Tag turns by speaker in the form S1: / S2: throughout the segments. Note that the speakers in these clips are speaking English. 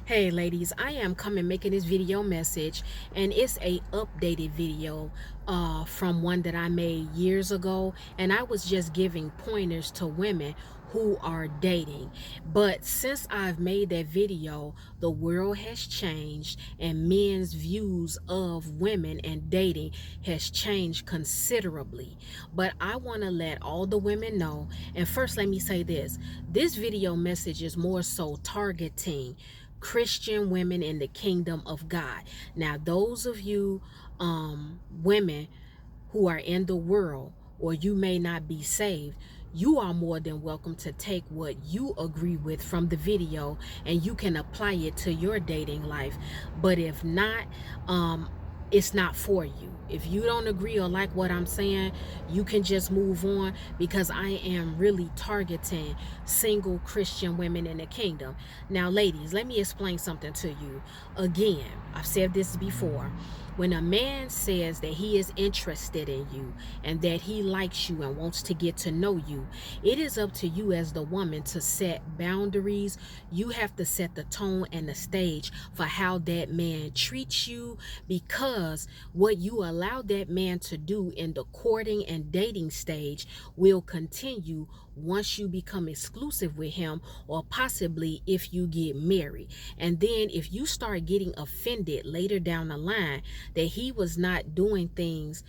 S1: Hey ladies, I am coming making this video message, and it's a updated video from one that I made years ago, and I was just giving pointers to women who are dating. But since I've made that video, the world has changed and men's views of women and dating has changed considerably. But I want to let all the women know, and first let me say this video message is more so targeting Christian women in the kingdom of God. Now, those of you women who are in the world, or you may not be saved, you are more than welcome to take what you agree with from the video and you can apply it to your dating life. But if not, it's not for you. If you don't agree or like what I'm saying, you can just move on, because I am really targeting single Christian women in the kingdom. Now, ladies, let me explain something to you. Again, I've said this before. When a man says that he is interested in you and that he likes you and wants to get to know you, it is up to you as the woman to set boundaries. You have to set the tone and the stage for how that man treats you, because what you allow that man to do in the courting and dating stage will continue once you become exclusive with him, or possibly if you get married. And then if you start getting offended later down the line that he was not doing things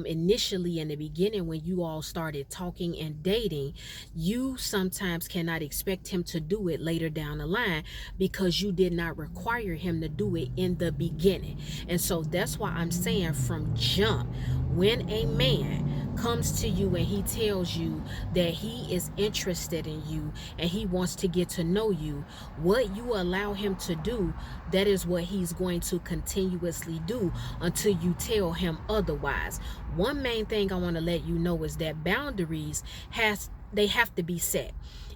S1: initially in the beginning when you all started talking and dating, you sometimes cannot expect him to do it later down the line, because you did not require him to do it in the beginning. And so that's why I'm saying from jump, when a man comes to you and he tells you that he is interested in you and he wants to get to know you, what you allow him to do, that is what he's going to continuously do until you tell him otherwise. One main thing I want to let you know is that boundaries they have to be set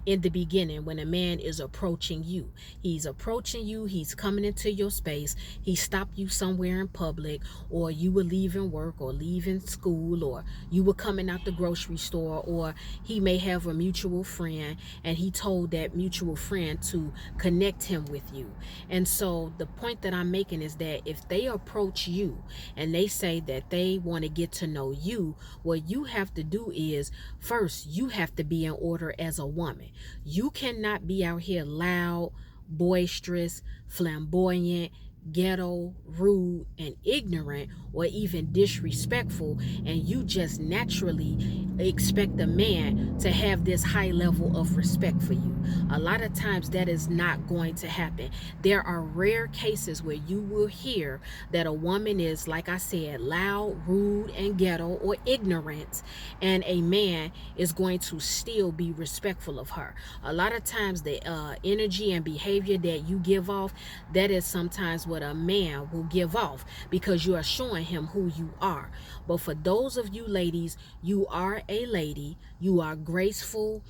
S1: in the beginning. When a man is approaching you, he's coming into your space, he stopped you somewhere in public, or you were leaving work or leaving school, or you were coming out the grocery store, or he may have a mutual friend and he told that mutual friend to connect him with you. And so the point that I'm making is that if they approach you and they say that they want to get to know you, what you have to do is, first, you have to be in order as a woman. You cannot be out here loud, boisterous, flamboyant, ghetto, rude, and ignorant, or even disrespectful, and you just naturally expect a man to have this high level of respect for you. A lot of times that is not going to happen. There are rare cases where you will hear that a woman is, like I said, loud, rude, and ghetto or ignorant, and a man is going to still be respectful of her. A lot of times the energy and behavior that you give off, that is sometimes what a man will give off, because you are showing him who you are. But for those of you ladies, you are a lady, you are graceful,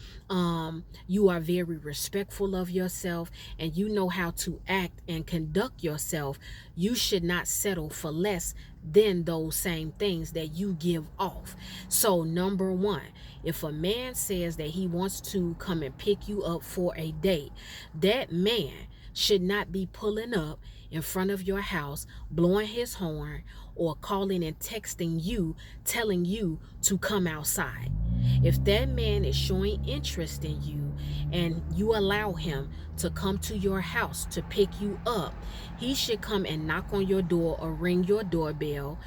S1: you are very respectful of yourself, and you know how to act and conduct yourself. You should not settle for less than those same things that you give off. So number one, if a man says that he wants to come and pick you up for a date, that man should not be pulling up in front of your house, blowing his horn, or calling and texting you, telling you to come outside. If that man is showing interest in you and you allow him to come to your house to pick you up, he should come and knock on your door or ring your doorbell,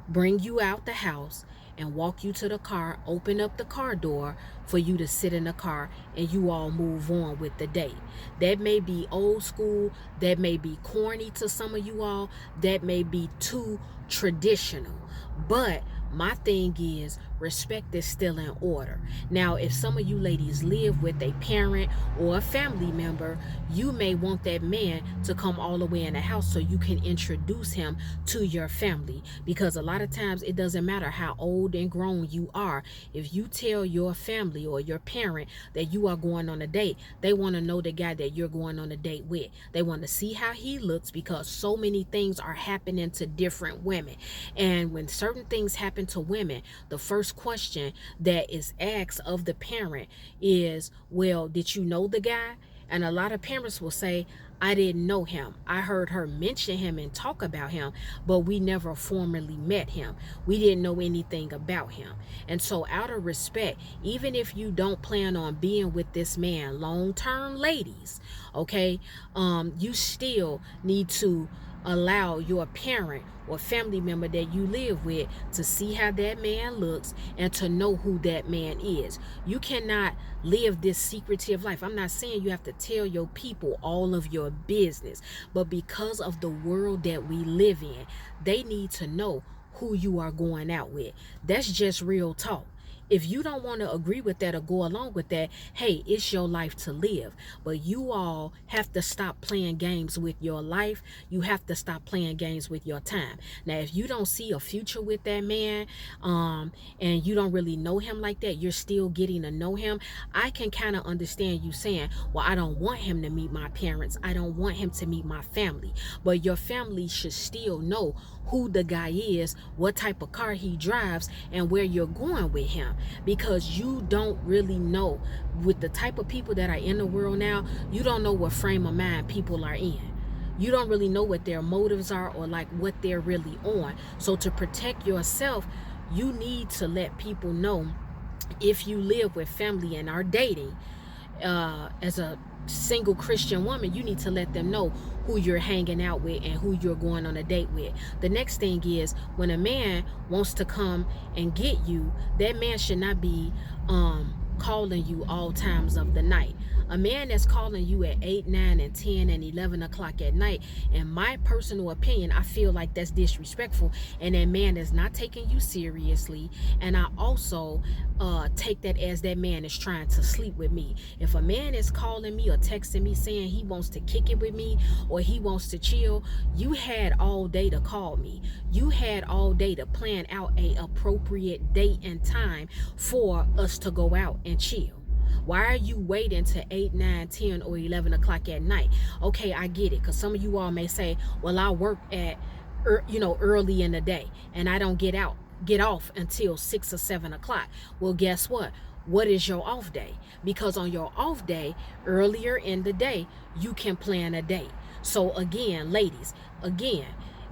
S1: bring you out the house and walk you to the car, open up the car door for you to sit in the car, and you all move on with the date. That may be old school, that may be corny to some of you all, that may be too traditional, but my thing is, respect is still in order. Now, if some of you ladies live with a parent or a family member, you may want that man to come all the way in the house so you can introduce him to your family. Because a lot of times it doesn't matter how old and grown you are. If you tell your family or your parent that you are going on a date, they want to know the guy that you're going on a date with. They want to see how he looks, because so many things are happening to different women. And when certain things happen to women, the first question that is asked of the parent is, well, did you know the guy? And a lot of parents will say, I didn't know him. I heard her mention him and talk about him, but we never formally met him. We didn't know anything about him. And so, out of respect, even if you don't plan on being with this man long term, ladies, okay, you still need to allow your parent or family member that you live with to see how that man looks and to know who that man is. You cannot live this secretive life. I'm not saying you have to tell your people all of your business, but because of the world that we live in, they need to know who you are going out with. That's just real talk. If you don't want to agree with that or go along with that, hey, it's your life to live. But you all have to stop playing games with your life. You have to stop playing games with your time. Now, if you don't see a future with that man, and you don't really know him like that, you're still getting to know him, I can kind of understand you saying, well, I don't want him to meet my parents. I don't want him to meet my family. But your family should still know who the guy is, what type of car he drives, and where you're going with him. Because you don't really know, with the type of people that are in the world now, you don't know what frame of mind people are in. You don't really know what their motives are or like what they're really on. So to protect yourself, you need to let people know, if you live with family and are dating, as a single Christian woman, you need to let them know who you're hanging out with and who you're going on a date with. The next thing is, when a man wants to come and get you, that man should not be calling you all times of the night. A man that's calling you at 8, 9, and 10 and 11 o'clock at night, in my personal opinion, I feel like that's disrespectful, and that man is not taking you seriously. And I also take that as that man is trying to sleep with me. If a man is calling me or texting me saying he wants to kick it with me or he wants to chill, you had all day to call me. You had all day to plan out a appropriate date and time for us to go out and chill. Why are you waiting to 8, 9, 10, or 11 o'clock at night? Okay, I get it, because some of you all may say, well, I work at early in the day and I don't get off until 6 or 7 o'clock. Well, guess what is your off day? Because on your off day, earlier in the day, you can plan a date. So again, ladies,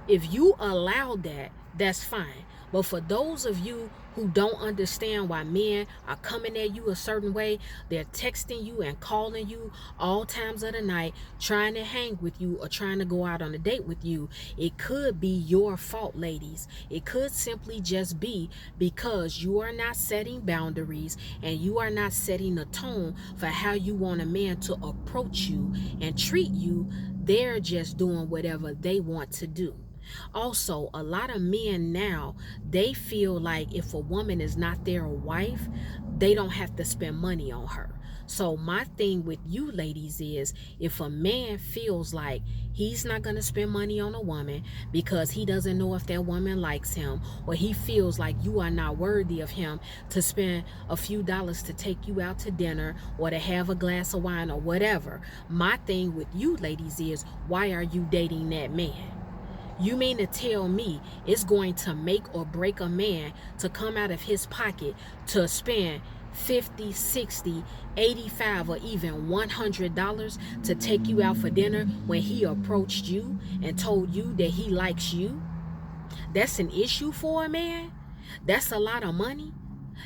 S1: if you allow that, that's fine. But for those of you who don't understand why men are coming at you a certain way, they're texting you and calling you all times of the night, trying to hang with you or trying to go out on a date with you, it could be your fault, ladies. It could simply just be because you are not setting boundaries and you are not setting a tone for how you want a man to approach you and treat you. They're just doing whatever they want to do. Also, a lot of men now, they feel like if a woman is not their wife, they don't have to spend money on her. So my thing with you ladies is, if a man feels like he's not going to spend money on a woman because he doesn't know if that woman likes him, or he feels like you are not worthy of him to spend a few dollars to take you out to dinner or to have a glass of wine or whatever, my thing with you ladies is, why are you dating that man? You mean to tell me it's going to make or break a man to come out of his pocket to spend 50, 60, 85, or even $100 to take you out for dinner when he approached you and told you that he likes you? That's an issue for a man? That's a lot of money?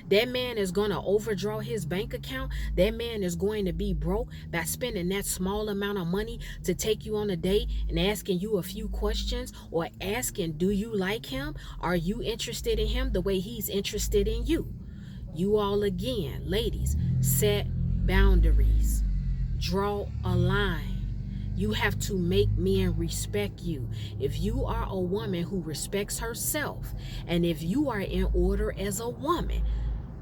S1: That man is going to overdraw his bank account. That man is going to be broke by spending that small amount of money to take you on a date and asking you a few questions, or asking, do you like him? Are you interested in him the way he's interested in you? You all, again, ladies, set boundaries. Draw a line. You have to make men respect you. If you are a woman who respects herself, and if you are in order as a woman,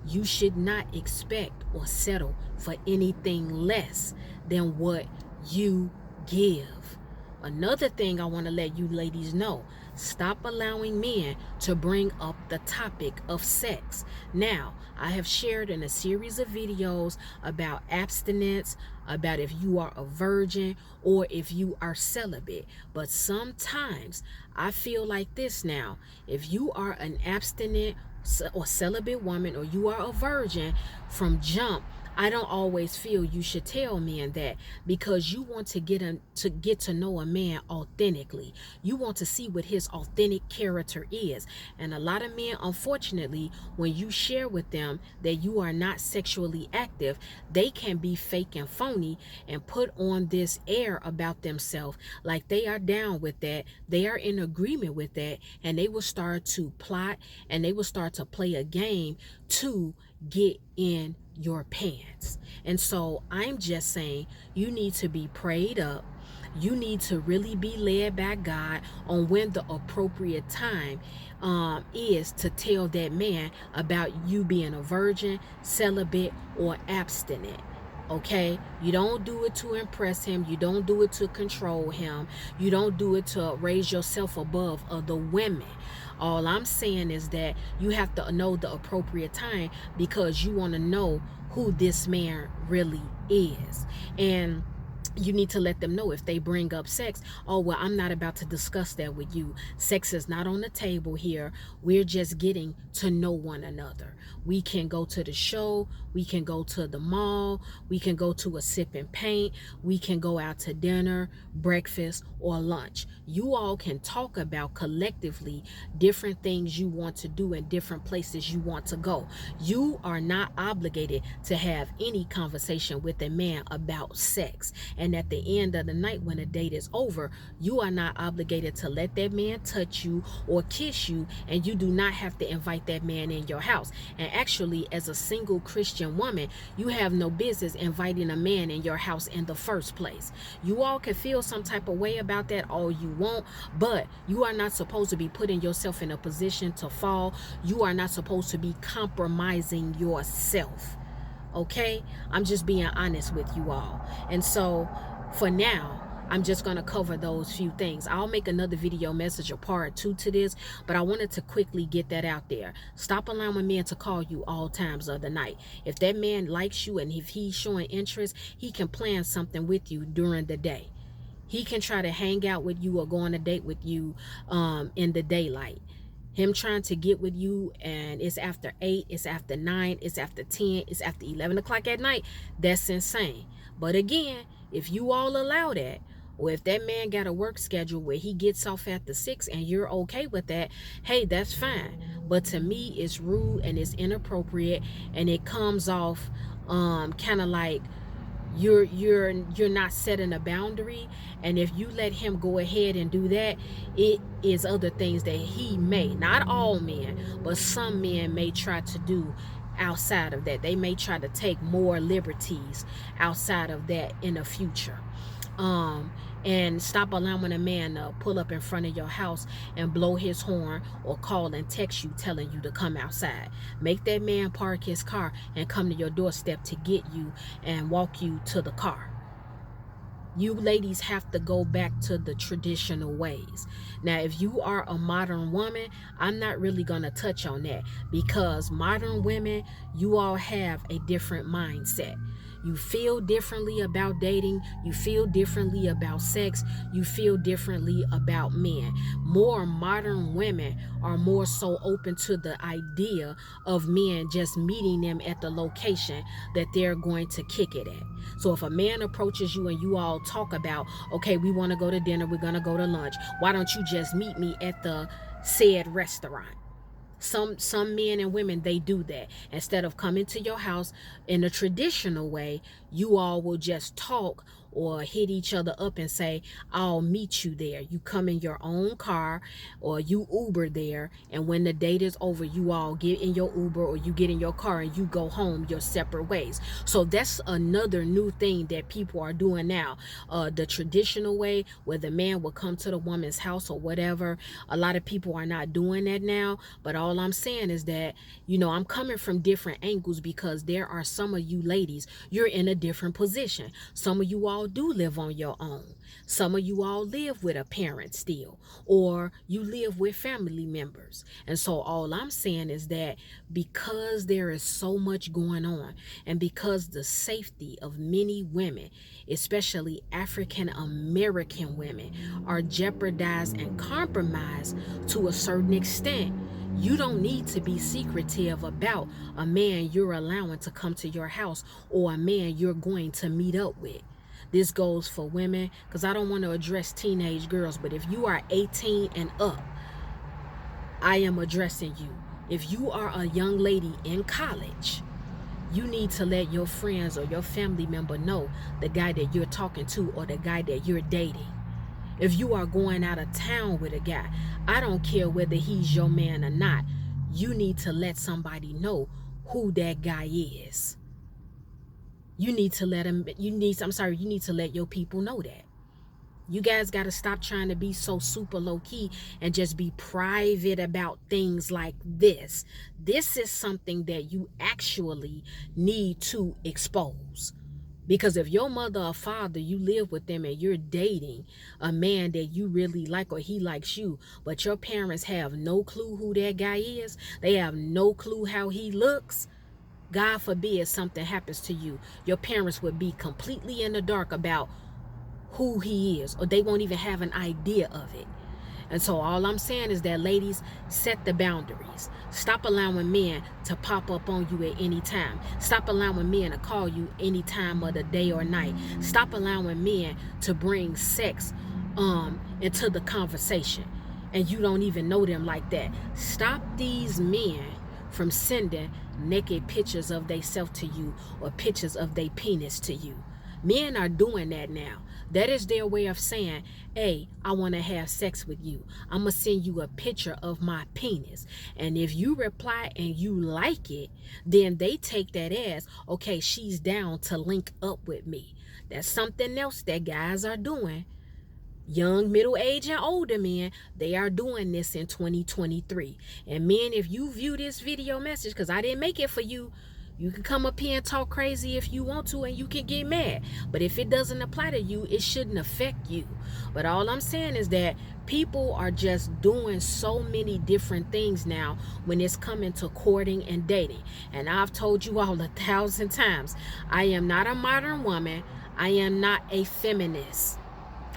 S1: you should not expect or settle for anything less than what you give. Another thing I want to let you ladies know, stop allowing men to bring up the topic of sex. Now, I have shared in a series of videos about abstinence, about if you are a virgin or if you are celibate. But sometimes I feel like this now. If you are an abstinent or celibate woman, or you are a virgin, from jump, I don't always feel you should tell men that, because you want to get to know a man authentically. You want to see what his authentic character is. And a lot of men, unfortunately, when you share with them that you are not sexually active, they can be fake and phony and put on this air about themselves like they are down with that, they are in agreement with that, and they will start to plot and they will start to play a game to get in your pants. And so I'm just saying, you need to be prayed up. You need to really be led by God on when the appropriate time is to tell that man about you being a virgin, celibate, or abstinent. Okay, you don't do it to impress him, you don't do it to control him, you don't do it to raise yourself above other women. All I'm saying is that you have to know the appropriate time, because you want to know who this man really is. And you need to let them know, if they bring up sex, oh, well, I'm not about to discuss that with you. Sex is not on the table here. We're just getting to know one another. We can go to the show. We can go to the mall. We can go to a sip and paint. We can go out to dinner, breakfast, or lunch. You all can talk about collectively different things you want to do and different places you want to go. You are not obligated to have any conversation with a man about sex. And at the end of the night, when the date is over, you are not obligated to let that man touch you or kiss you, and you do not have to invite that man in your house. And actually, as a single Christian woman, you have no business inviting a man in your house in the first place. You all can feel some type of way about that all you want, but you are not supposed to be putting yourself in a position to fall. You are not supposed to be compromising yourself. Okay, I'm just being honest with you all. And so for now, I'm just going to cover those few things. I'll make another video message, a part 2 to this, but I wanted to quickly get that out there. Stop allowing men to call you all times of the night. If that man likes you and if he's showing interest, he can plan something with you during the day. He can try to hang out with you or go on a date with you in the daylight. Him trying to get with you and it's after 8, it's after 9, it's after 10, it's after 11 o'clock at night, that's insane. But again, if you all allow that, or if that man got a work schedule where he gets off after 6 and you're okay with that, hey, that's fine. But to me, it's rude and it's inappropriate, and it comes off kind of like you're not setting a boundary. And if you let him go ahead and do that, it is other things that he may, not all men, but some men may try to do outside of that. They may try to take more liberties outside of that in the future. And stop allowing a man to pull up in front of your house and blow his horn or call and text you telling you to come outside. Make that man park his car and come to your doorstep to get you and walk you to the car. You ladies have to go back to the traditional ways. Now, if you are a modern woman, I'm not really going to touch on that, because modern women, you all have a different mindset. You feel differently about dating. You feel differently about sex. You feel differently about men. More modern women are more so open to the idea of men just meeting them at the location that they're going to kick it at. So if a man approaches you and you all talk about, okay, we want to go to dinner, we're going to go to lunch, why don't you just meet me at the said restaurant? Some men and women, they do that. Instead of coming to your house in a traditional way, you all will just talk or hit each other up and say, I'll meet you there. You come in your own car or you Uber there, and when the date is over, you all get in your Uber or you get in your car and you go home your separate ways. So that's another new thing that people are doing now. The traditional way where the man will come to the woman's house or whatever, a lot of people are not doing that now. But all I'm saying is that, I'm coming from different angles, because there are some of you ladies, you're in a different position. Some of you all do live on your own. Some of you all live with a parent still, or you live with family members. And so all I'm saying is that because there is so much going on, and because the safety of many women, especially African American women, are jeopardized and compromised to a certain extent, You don't need to be secretive about a man you're allowing to come to your house or a man you're going to meet up with. This goes for women, because I don't want to address teenage girls, but if you are 18 and up, I am addressing you. If you are a young lady in college, you need to let your friends or your family member know the guy that you're talking to or the guy that you're dating. If you are going out of town with a guy, I don't care whether he's your man or not, you need to let somebody know who that guy is. You need to let you need to let your people know that. You guys got to stop trying to be so super low key and just be private about things like this. This is something that you actually need to expose. Because if your mother or father, you live with them and you're dating a man that you really like or he likes you, but your parents have no clue who that guy is, they have no clue how he looks, God forbid something happens to you, your parents would be completely in the dark about who he is, or they won't even have an idea of it. And so all I'm saying is that, ladies, set the boundaries. Stop allowing men to pop up on you at any time. Stop allowing men to call you any time of the day or night. Stop allowing men to bring sex into the conversation and you don't even know them like that. Stop these men from sending naked pictures of themselves to you or pictures of their penis to you. Men are doing that now. That is their way of saying, hey, I want to have sex with you. I'm going to send you a picture of my penis. And if you reply and you like it, then they take that as, okay, she's down to link up with me. That's something else that guys are doing. Young, middle-aged, and older men, they are doing this in 2023. And men, if you view this video message, because I didn't make it for you, you can come up here and talk crazy if you want to, and you can get mad. But if it doesn't apply to you, it shouldn't affect you. But all I'm saying is that people are just doing so many different things now when it's coming to courting and dating. And I've told you all 1,000 times, I am not a modern woman. I am not a feminist.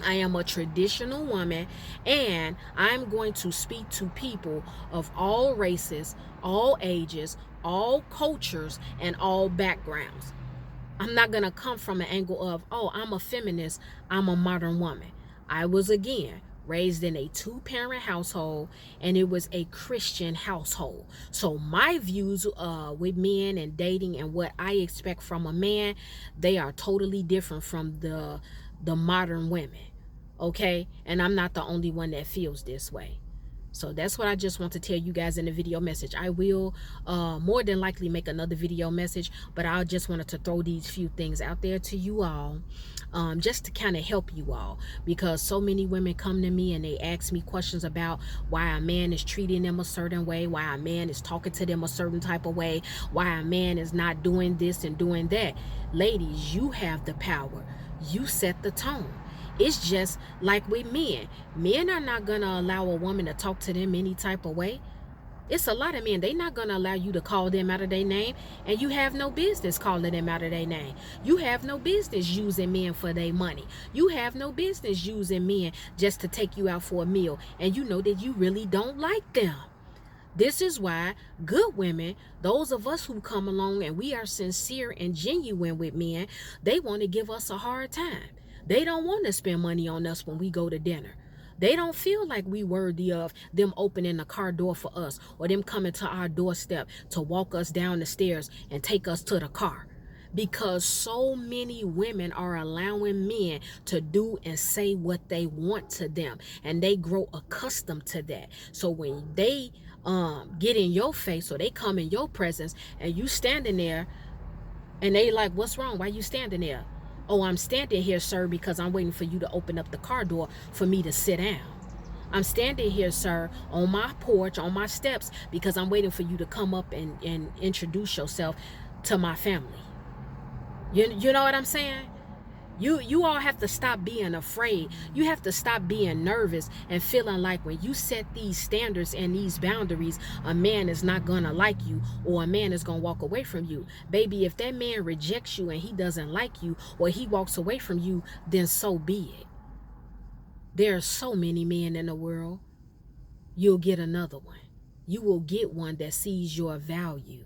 S1: I am a traditional woman, and I'm going to speak to people of all races, all ages, all cultures, and all backgrounds. I'm not going to come from an angle of, oh, I'm a feminist, I'm a modern woman. I was, again, raised in a 2-parent household, and it was a Christian household. So my views with men and dating and what I expect from a man, they are totally different from the modern women. Okay? And I'm not the only one that feels this way. So that's what I just want to tell you guys in the video message. I will more than likely make another video message, but I just wanted to throw these few things out there to you all, just to kind of help you all, because so many women come to me and they ask me questions about why a man is treating them a certain way, why a man is talking to them a certain type of way, why a man is not doing this and doing that. Ladies, you have the power. You set the tone. It's just like with men. Men are not going to allow a woman to talk to them any type of way. It's a lot of men. They're not going to allow you to call them out of their name, and you have no business calling them out of their name. You have no business using men for their money. You have no business using men just to take you out for a meal, and you know that you really don't like them. This is why good women, those of us who come along and we are sincere and genuine with men, they want to give us a hard time. They don't want to spend money on us when we go to dinner. They don't feel like we worthy of them opening the car door for us or them coming to our doorstep to walk us down the stairs and take us to the car. Because so many women are allowing men to do and say what they want to them, and they grow accustomed to that. So when they get in your face or they come in your presence and you standing there and they like, what's wrong? Why you standing there? Oh, I'm standing here, sir, because I'm waiting for you to open up the car door for me to sit down. I'm standing here, sir, on my porch, on my steps, because I'm waiting for you to come up and introduce yourself to my family. You know what I'm saying? You all have to stop being afraid. You have to stop being nervous and feeling like when you set these standards and these boundaries, a man is not going to like you or a man is going to walk away from you. Baby, if that man rejects you and he doesn't like you or he walks away from you, then so be it. There are so many men in the world. You'll get another one. You will get one that sees your value.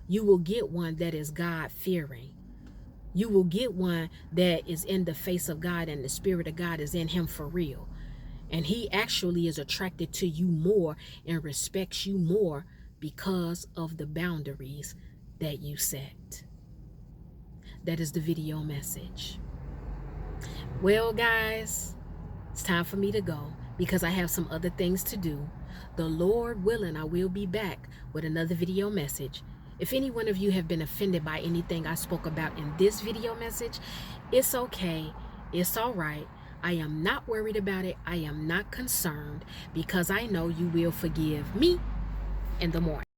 S1: You will get one that is God-fearing. You will get one that is in the face of God and the Spirit of God is in him for real. And he actually is attracted to you more and respects you more because of the boundaries that you set. That is the video message. Well, guys, it's time for me to go because I have some other things to do. The Lord willing, I will be back with another video message. If any one of you have been offended by anything I spoke about in this video message, it's okay. It's all right. I am not worried about it. I am not concerned because I know you will forgive me in the morning.